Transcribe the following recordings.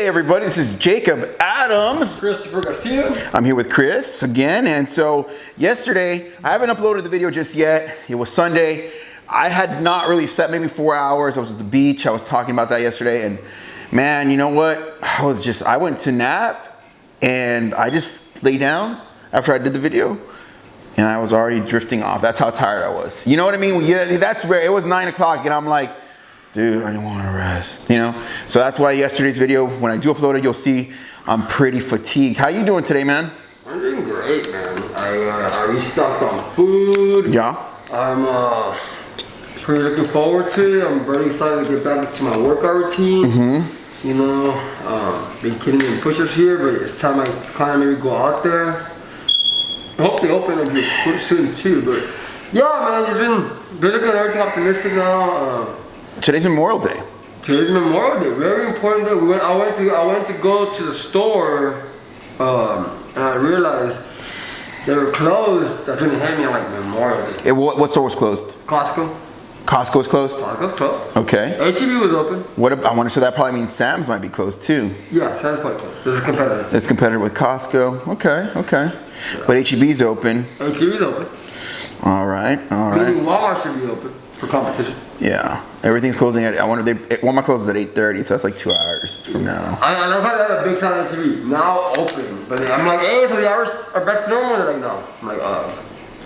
everybody, this is Jacob Adams. Christopher Garcia. I'm here with Chris again, and so yesterday, I haven't uploaded the video just yet. It was Sunday. I had not really slept, maybe 4 hours. I was at the beach. I was talking about that yesterday, and man, you know what? I went to nap, and I just lay down after I did the video, and I was already drifting off. That's how tired I was. You know what I mean? Yeah, that's rare. It was 9 o'clock, and I'm like, dude, I don't want to rest, you know? So that's why yesterday's video, when I do upload it, you'll see I'm pretty fatigued. How you doing today, man? I'm doing great, man. I restocked on food. Yeah? I'm pretty looking forward to it. I'm very excited to get back to my workout routine. Mm-hmm. You know, been kidding in push-ups here, but it's time I kind of maybe go out there. I hope they open up pretty soon too, but yeah, man, just been looking at everything optimistic now. Today's Memorial Day. Today's Memorial Day, very important day. I went to go to the store, and I realized they were closed. That's when it hit me. I'm like, Memorial Day. What store was closed? Costco. Costco was closed? Costco closed. Okay. H-E-B was open. I want to say that probably means Sam's might be closed too. Yeah, Sam's probably closed. This is competitive. It's competitive with Costco. Okay. Yeah. But H-E-B's open. H-E-B's open. All right. Meaning Walmart should be open for competition. Yeah. Everything's closing at, Walmart closes at 8:30, so that's like 2 hours from now. I love how they have a big sign on TV. Now open. But I'm like, hey, so the hours are back to normal? They're like, no. I'm like,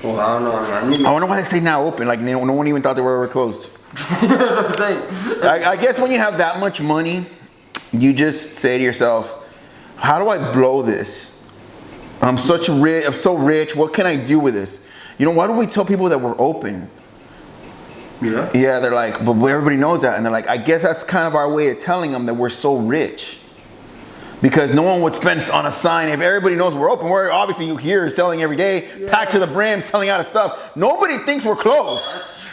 well, I don't know. I wonder why they say now open. Like, no one even thought they were ever closed. I guess when you have that much money, you just say to yourself, how do I blow this? I'm so rich. What can I do with this? You know, why do we tell people that we're open? Yeah. Yeah, they're like, but everybody knows that. And they're like, I guess that's kind of our way of telling them that we're so rich. Because no one would spend on a sign if everybody knows we're open. We're obviously you here selling every day, packed to the brim, selling out of stuff. Nobody thinks we're closed.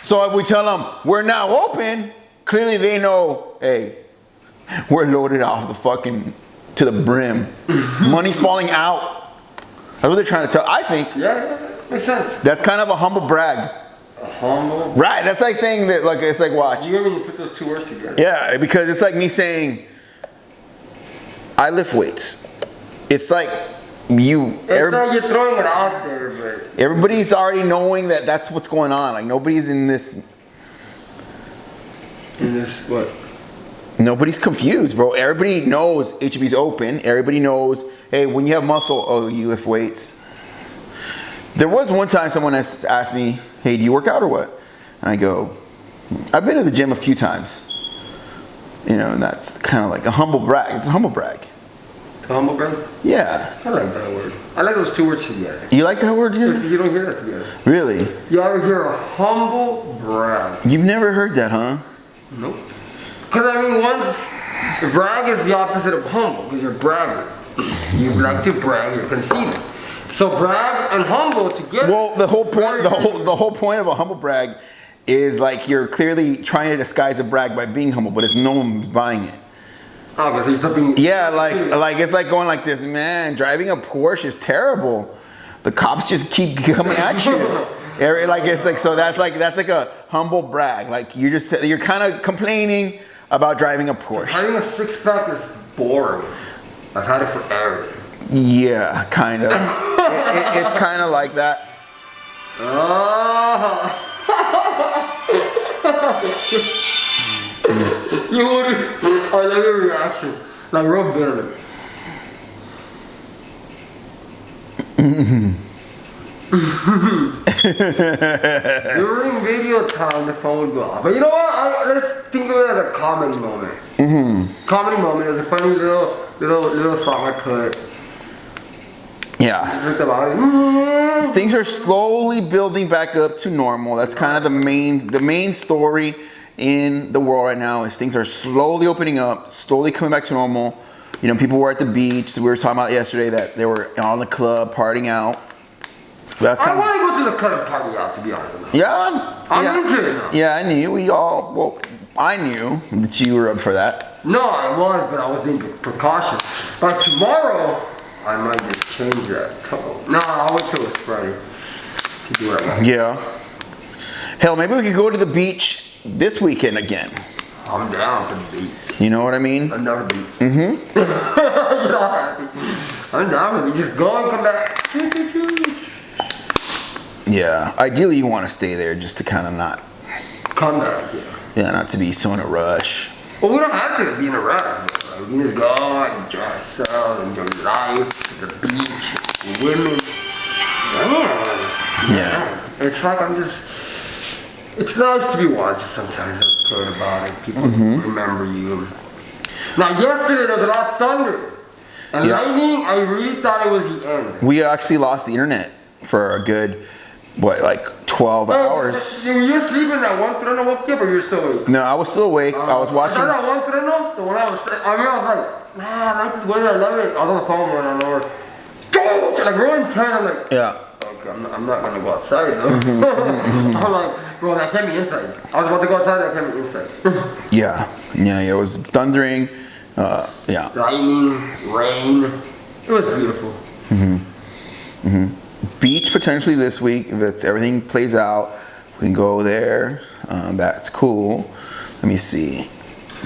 So if we tell them we're now open, clearly they know, hey, we're loaded off the fucking to the brim. Money's falling out. That's what they're trying to tell. I think. Yeah, makes sense. That's kind of a humble brag. Humble? Right, that's like saying that, like, it's like, watch. You remember when you put those two words together? Yeah, because it's like me saying, I lift weights. It's like you. It's like you're throwing it out there, but. Everybody's already knowing that that's what's going on. Like, nobody's in this. In this what? Nobody's confused, bro. Everybody knows H-E-B's open. Everybody knows, hey, when you have muscle, oh, you lift weights. There was one time someone asked me, hey, do you work out or what? And I go, I've been to the gym a few times. You know, and that's kind of like a humble brag. It's a humble brag. A humble brag? Yeah. I like that word. I like those two words together. You like that word? You don't hear that together. Really? You ever hear a humble brag? You've never heard that, huh? Nope. Because I mean, brag is the opposite of humble, because you're bragging. You like to brag, you're conceited. So brag and humble together. Well, the whole point of a humble brag is like you're clearly trying to disguise a brag by being humble, but it's no one's buying it. Oh, but there's something. Yeah, like it's like going like this, man. Driving a Porsche is terrible. The cops just keep coming at you. Like it's like so that's like a humble brag. Like you're kind of complaining about driving a Porsche. Having a six-pack is boring. I've had it forever. Yeah, kind of. It's kind of like that. Oh. I love your reaction. Like real bitter. During video time, the phone would go off. But you know what? Let's think of it as a comedy moment. Comedy moment is a funny little song I put. Yeah. Things are slowly building back up to normal. That's kind of the main story in the world right now is things are slowly opening up, slowly coming back to normal. You know, people were at the beach. So we were talking about yesterday that they were on the club partying out. I want to go to the club and party out, to be honest. Yeah. I'm into it now. Yeah, I knew. I knew that you were up for that. No, I was, but I was being precautious. But tomorrow, I might just change that. No, I'll wait till it's Friday to do what I want. Yeah. Hell, maybe we could go to the beach this weekend again. I'm down for the beach. You know what I mean? I'm down for the beach. Mm-hmm. I'm down for the beach. Just go and come back. Yeah. Ideally, you want to stay there just to kind of not. Come back, yeah. Yeah, not to be so in a rush. Well, we don't have to be in a rush. Like, we can just go, enjoy ourselves, enjoy life, the beach, the women. Yeah. It's like it's nice to be watching sometimes. I've heard about it. People remember you. Now, yesterday there was a lot of thunder. And lightning, I really thought it was the end. We actually lost the internet for a good, 12 hours. Were you sleeping that one Trueno woke you up, or you were still awake? No, I was still awake. I was watching. I that one Trueno, the one I remember I was like, nah, I like this weather, I love it. I was on the phone when I know her. Go! Like, we're in 10, I'm like, Yeah. okay, I'm not gonna go outside though. I'm like, bro, that can't be inside. I was about to go outside, that can't be inside. Yeah, it was thundering. Yeah. Lightning, rain. It was beautiful. Beach potentially this week if everything plays out. We can go there. That's cool. Let me see.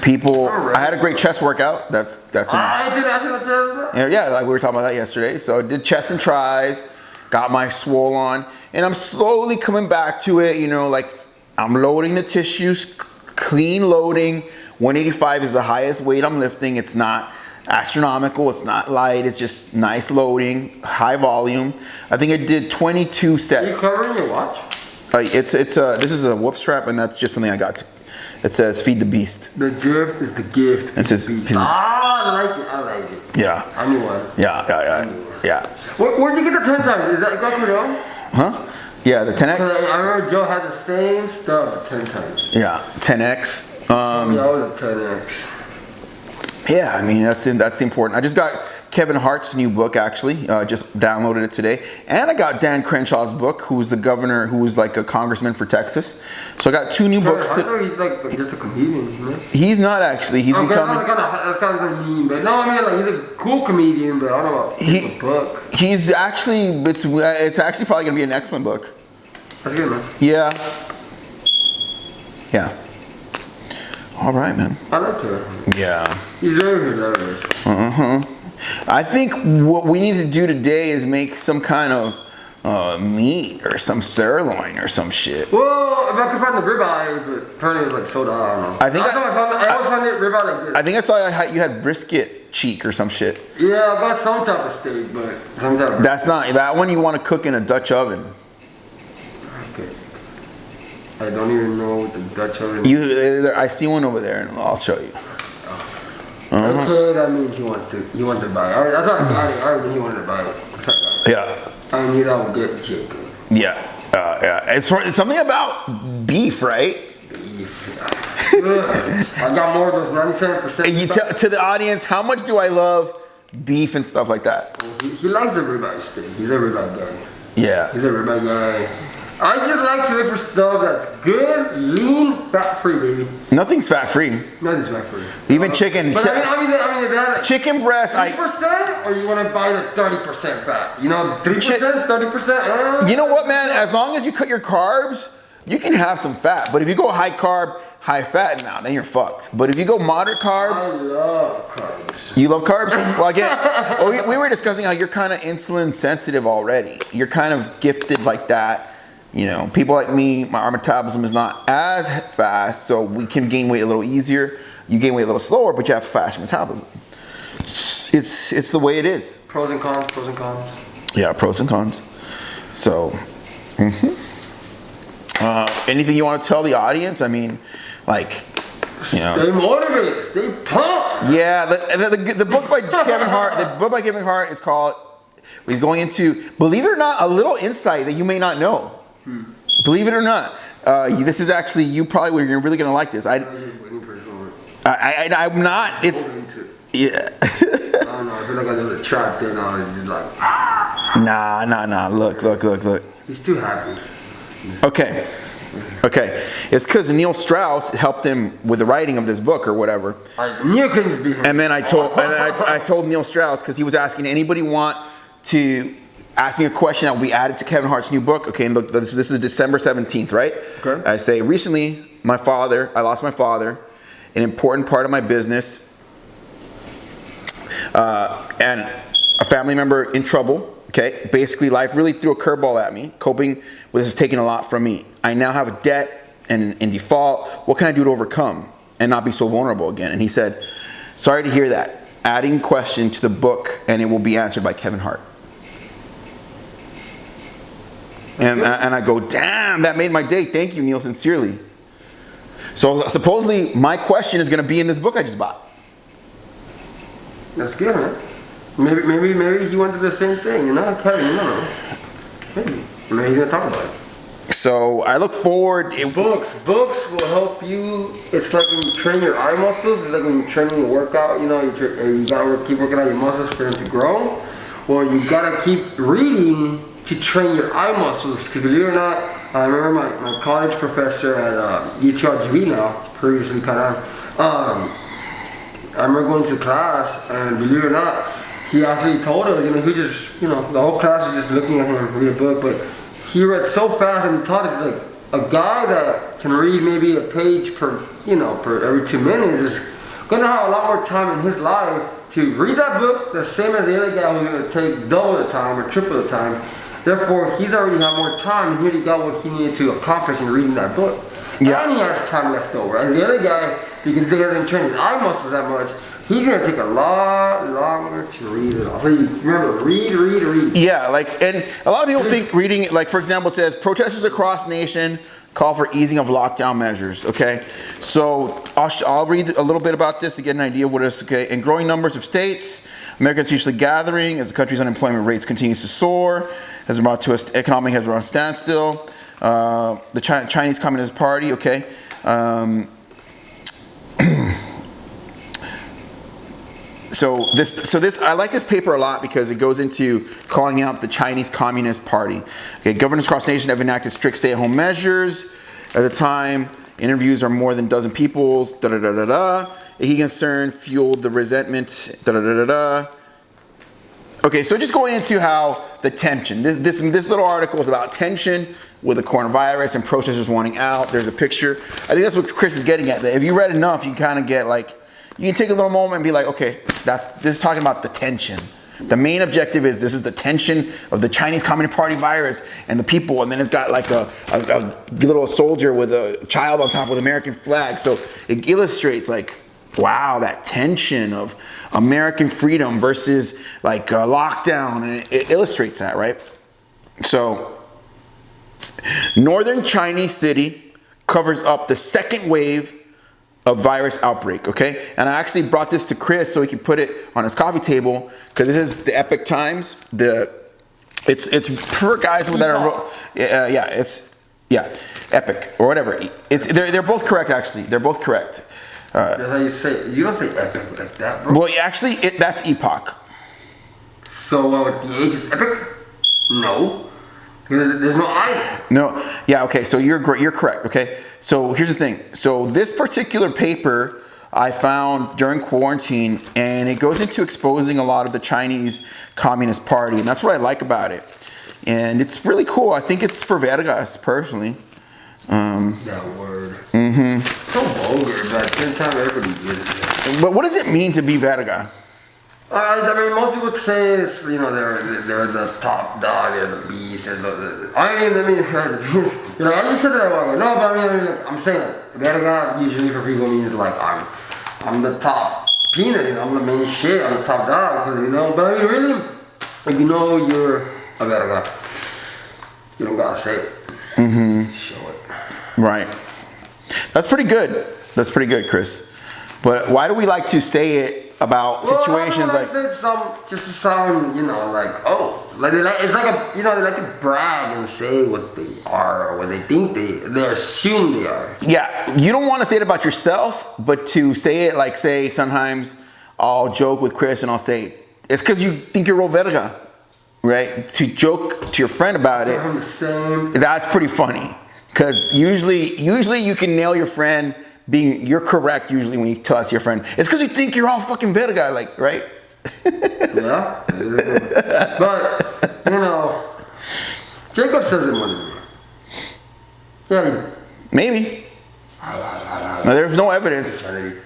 People, I had a great chest workout. That's I did national chest. yeah, like we were talking about that yesterday. So I did chest and tris, got my swole on, and I'm slowly coming back to it. You know, like I'm loading the tissues, clean loading. 185 is the highest weight I'm lifting. It's not astronomical. It's not light. It's just nice loading, high volume. I think I did 22 sets. Are you covering your watch? This is a whoop strap, and that's just something I got. It says "Feed the Beast." The drift is the gift. It says, I like it. Yeah. I knew one. Yeah. Where'd you get the 10 times? Is that exactly wrong? Huh? Yeah, the 10X. I remember Joe had the same stuff 10 times. Yeah, 10X. Yeah, I was a 10X. Yeah, I mean that's important. I just got Kevin Hart's new book actually. Just downloaded it today, and I got Dan Crenshaw's book, who's the governor, who was like a congressman for Texas. So I got 2 new books. I thought he's like just a comedian, isn't he? He's not actually. He's becoming. That's kind of mean, but no, I mean like he's a cool comedian, but I don't know about the book. He's actually. It's actually probably gonna be an excellent book. That's good, man. Yeah. All right, man. I like him. Yeah. He's very hilarious. I think what we need to do today is make some kind of meat or some sirloin or some shit. Well, if I could find the ribeye, but apparently it's like soda. I don't know. I always find it ribeye like this. I think I saw you had brisket cheek or some shit. Yeah, I got some type of steak, but some type of. That's not that one. You want to cook in a Dutch oven. Okay. I don't even know what the Dutch oven is. I see one over there, and I'll show you. Okay, that means he wants to buy it. That's not got it. I already knew he wanted to buy it. Yeah. I knew that would get chicken. Yeah. It's something about beef, right? Beef. I got more of those 97%. You to the audience, how much do I love beef and stuff like that? He likes the ribeye steak. He's a ribeye guy. Yeah. He's a ribeye guy. I just like to look for stuff that's good, lean, fat-free, baby. Nothing's fat-free. Nothing's fat-free. Even chicken. But I mean, if that chicken breast. 3%, or you want to buy the 30% fat? You know, 3%, 30%. You know what, man? As long as you cut your carbs, you can have some fat. But if you go high carb, high fat, now then you're fucked. But if you go moderate carb, I love carbs. You love carbs? Well, again, we were discussing how you're kind of insulin sensitive already. You're kind of gifted like that. You know, people like me, our metabolism is not as fast, so we can gain weight a little easier. You gain weight a little slower, but you have fast metabolism. It's the way it is. Pros and cons, pros and cons. Yeah, pros and cons. So, anything you want to tell the audience? I mean, like, you know. Stay motivated, stay pumped. Yeah, the book by Kevin Hart. The book by Kevin Hart is called. He's going into, believe it or not, a little insight that you may not know. Believe it or not, this is actually you're really gonna like this. I'm not. It's yeah. I don't know. I feel like I was trapped in. I was just like. Nah. Look. He's too happy. Okay. It's because Neil Strauss helped him with the writing of this book or whatever. Neil couldn't be. And then I told Neil Strauss because he was asking anybody want to ask me a question that will be added to Kevin Hart's new book. Okay, and look, this is December 17th, right? Okay. I say, recently, I lost my father, an important part of my business, and a family member in trouble. Okay, basically life really threw a curveball at me. Coping with this has taken a lot from me. I now have a debt and in default. What can I do to overcome and not be so vulnerable again? And he said, sorry to hear that. Adding question to the book and it will be answered by Kevin Hart. And I go, damn, that made my day. Thank you, Neil, sincerely. So supposedly my question is going to be in this book I just bought. That's good, man. Maybe he went through the same thing, you know, Kevin, you know. Maybe he's gonna talk about it. So I look forward. Books will help you. It's like when you train your eye muscles. It's like when you're training your workout. You know, you gotta keep working out your muscles for them to grow. Well, you gotta keep reading to train your eye muscles. Because believe it or not, I remember my college professor at UTRGV now, previously kind of. I remember going to class, and believe it or not, he actually told us, you know, he just, you know, the whole class was just looking at him read a book, but he read so fast and he taught us, like, a guy that can read maybe a page per, you know, per every 2 minutes is gonna have a lot more time in his life to read that book, the same as the other guy who's gonna take double the time or triple the time. Therefore, he's already had more time and he already got what he needed to accomplish in reading that book. Yeah. And he has time left over. And the other guy, because he hasn't trained his eye muscles that much, he's gonna take a lot longer to read it all. So you remember, read. Yeah, like, and a lot of people think reading, like for example, it says protesters across the nation call for easing of lockdown measures. Okay, so I'll read a little bit about this to get an idea of what it is. Okay, in growing numbers of states, Americans peacefully gathering as the country's unemployment rates continues to soar, has brought to us economic has brought a standstill. The Chinese Communist Party. Okay. So this I like this paper a lot because it goes into calling out the Chinese Communist Party. Okay, governors across the nation have enacted strict stay-at-home measures. At the time, interviews are more than a dozen people. A concern fueled the resentment. Okay, so just going into how the tension. This little article is about tension with the coronavirus and protesters wanting out. There's a picture. I think that's what Chris is getting at. That if you read enough, you kind of get like. You can take a little moment and be like, okay, this is talking about the tension. The main objective is this is the tension of the Chinese Communist Party virus and the people, and then it's got like a little soldier with a child on top with American flag. So it illustrates like, wow, that tension of American freedom versus like lockdown, and it illustrates that, right? So northern Chinese city covers up the second wave of virus outbreak, okay? And I actually brought this to Chris so he could put it on his coffee table because this is the Epic Times. It's for guys that are Epic or whatever. They're both correct actually. They're both correct. That's how you say it. You don't say Epic like that, bro. Well, actually, that's Epoch. So the age is Epic? No. Because there's no I. No. Yeah. Okay. So you're correct. Okay. So here's the thing. So this particular paper I found during quarantine, and it goes into exposing a lot of the Chinese Communist Party, and that's what I like about it. And it's really cool. I think it's for Vergas personally. That word. Mm-hmm. So vulgar, but at the same time, everybody gets it. But what does it mean to be Verga? I mean, most people say it's, you know, they're the top dog, they're the beast, you know, I just said that a while ago. No, but I mean, like, I'm saying, like, Verga usually for people means like, I'm the top peanut, you know, I'm the main shit, I'm the top dog, because, you know, but I mean, really, if you know you're a Verga, you don't gotta say it. Mm-hmm. Show it. Right. That's pretty good. That's pretty good, Chris. But why do we like to say it about situations like just to sound, you know, like, oh, like it's like a, you know, they like to brag and say what they are or what they think they assume they are. Yeah, you don't want to say it about yourself, but to say it like, say, sometimes I'll joke with Chris and I'll say it's because you think you're real Verga, right? To joke to your friend about it, that's pretty funny because usually you can nail your friend. You're correct usually when you tell us to your friend. It's because you think you're all fucking Verga, like, right? Yeah. But, you know, Jacob says it more than me. Yeah. Maybe. Now, there's no evidence. There's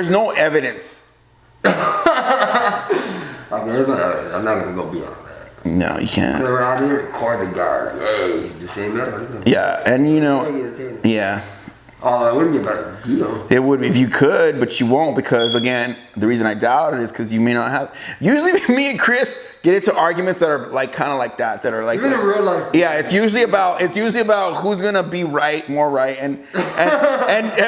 no evidence. I'm not gonna go beyond that. No, you can't. They're out there, record the guy, like, hey, the same man. Yeah, and yeah. Oh, it wouldn't be a better deal. It would if you could, but you won't because, again, the reason I doubt it is because you may not have. Usually, me and Chris get into arguments that are like kind of like that are like. Even in real life. Yeah, it's usually about who's gonna be more right, and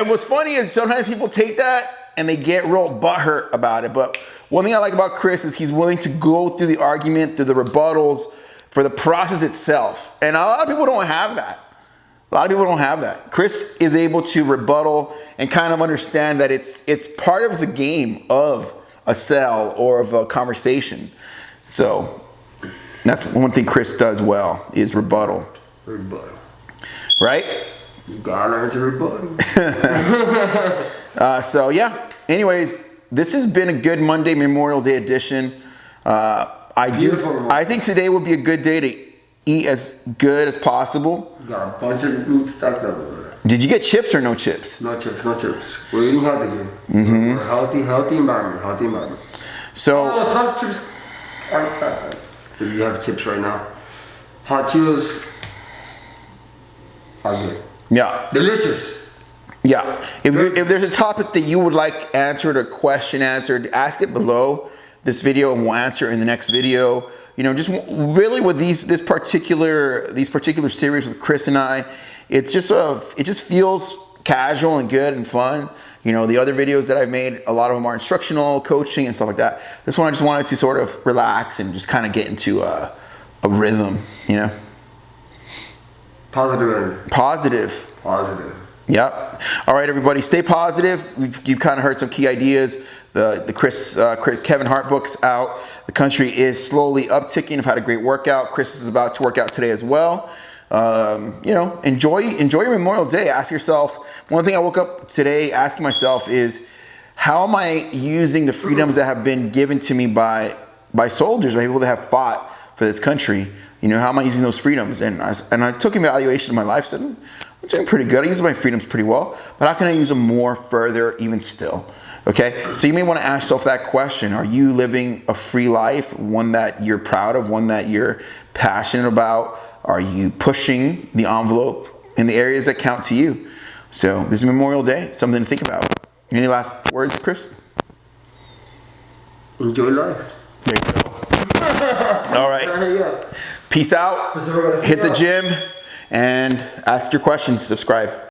what's funny is sometimes people take that and they get real butthurt about it. But one thing I like about Chris is he's willing to go through the argument, through the rebuttals, for the process itself, and a lot of people don't have that. A lot of people don't have that. Chris is able to rebuttal and kind of understand that it's part of the game of a sell or of a conversation. So that's one thing Chris does well is rebuttal. Rebuttal. Right? You gotta learn to rebuttal. So yeah. Anyways, this has been a good Monday Memorial Day edition. I think today would be a good day to eat as good as possible. You got a bunch of meat stacked up over there. Did you get chips or no chips? No chips. We're eating healthy here. Mm-hmm. We're healthy environment. So some chips aren't bad. If you have chips right now, hot Cheetos are good. Yeah. Delicious. Yeah. If there's a topic that you would like answered or question answered, ask it below this video and we'll answer in the next video. You know, just really with these particular series with Chris and I, it just feels casual and good and fun. You know, the other videos that I've made, a lot of them are instructional, coaching and stuff like that. This one I just wanted to sort of relax and just kind of get into a rhythm, you know. Positive. Yep. All right, everybody, stay positive. You've kind of heard some key ideas. The Kevin Hart book's out. The country is slowly upticking. I've had a great workout. Chris is about to work out today as well. You know, enjoy your Memorial Day. Ask yourself, one thing I woke up today asking myself is, how am I using the freedoms that have been given to me by soldiers, by people that have fought for this country? You know, how am I using those freedoms? And I took an evaluation of my life, said, I'm doing pretty good. I use my freedoms pretty well, but how can I use them more further even still? Okay, so you may want to ask yourself that question. Are you living a free life, one that you're proud of, one that you're passionate about? Are you pushing the envelope in the areas that count to you? So this is Memorial Day, something to think about. Any last words, Chris? Enjoy life. There you go. All right. Peace out. Hit the gym and ask your questions. Subscribe.